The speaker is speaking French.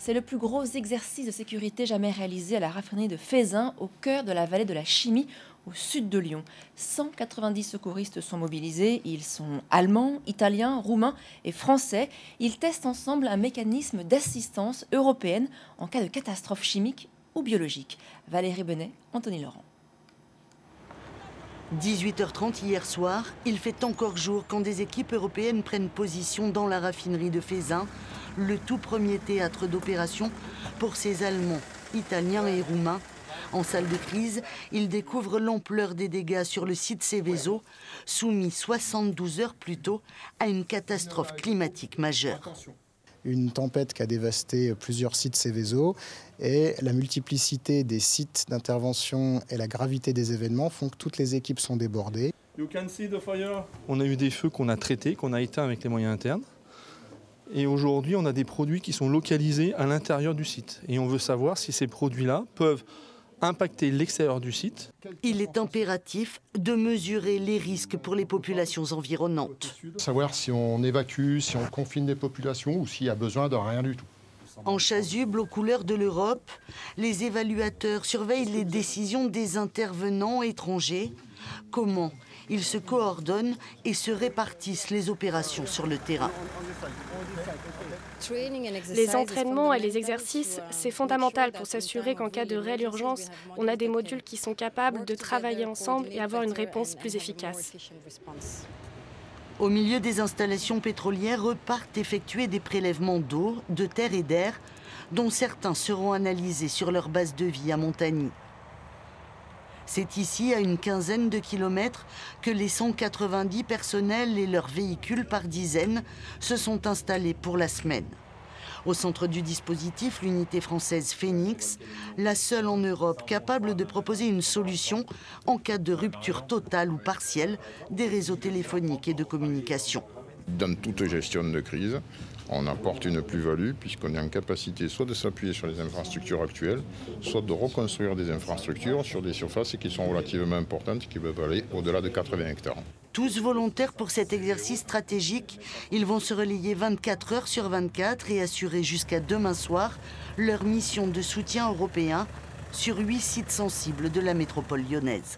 C'est le plus gros exercice de sécurité jamais réalisé à la raffinerie de Feyzin, au cœur de la vallée de la Chimie, au sud de Lyon. 190 secouristes sont mobilisés. Ils sont allemands, italiens, roumains et français. Ils testent ensemble un mécanisme d'assistance européenne en cas de catastrophe chimique ou biologique. Valérie Benet, Anthony Laurent. 18h30 hier soir, il fait encore jour quand des équipes européennes prennent position dans la raffinerie de Feyzin, le tout premier théâtre d'opération pour ces Allemands, Italiens et Roumains. En salle de crise, ils découvrent l'ampleur des dégâts sur le site Seveso, soumis 72 heures plus tôt à une catastrophe climatique majeure. Une tempête qui a dévasté plusieurs sites Seveso et la multiplicité des sites d'intervention et la gravité des événements font que toutes les équipes sont débordées. On a eu des feux qu'on a traités, qu'on a éteints avec les moyens internes. Et aujourd'hui, on a des produits qui sont localisés à l'intérieur du site. Et on veut savoir si ces produits-là peuvent impacter l'extérieur du site. Il est impératif de mesurer les risques pour les populations environnantes. Savoir si on évacue, si on confine des populations ou s'il y a besoin de rien du tout. En chasuble aux couleurs de l'Europe, les évaluateurs surveillent les décisions des intervenants étrangers. Comment ils se coordonnent et se répartissent les opérations sur le terrain. Les entraînements et les exercices, c'est fondamental pour s'assurer qu'en cas de réelle urgence, on a des modules qui sont capables de travailler ensemble et avoir une réponse plus efficace. Au milieu des installations pétrolières repartent effectuer des prélèvements d'eau, de terre et d'air, dont certains seront analysés sur leur base de vie à Montagny. C'est ici, à une quinzaine de kilomètres, que les 190 personnels et leurs véhicules par dizaines se sont installés pour la semaine. Au centre du dispositif, l'unité française Phoenix, la seule en Europe capable de proposer une solution en cas de rupture totale ou partielle des réseaux téléphoniques et de communication. Dans toute gestion de crise, on apporte une plus-value puisqu'on est en capacité soit de s'appuyer sur les infrastructures actuelles, soit de reconstruire des infrastructures sur des surfaces qui sont relativement importantes, qui peuvent aller au-delà de 80 hectares. Tous volontaires pour cet exercice stratégique, ils vont se relayer 24 heures sur 24 et assurer jusqu'à demain soir leur mission de soutien européen sur 8 sites sensibles de la métropole lyonnaise.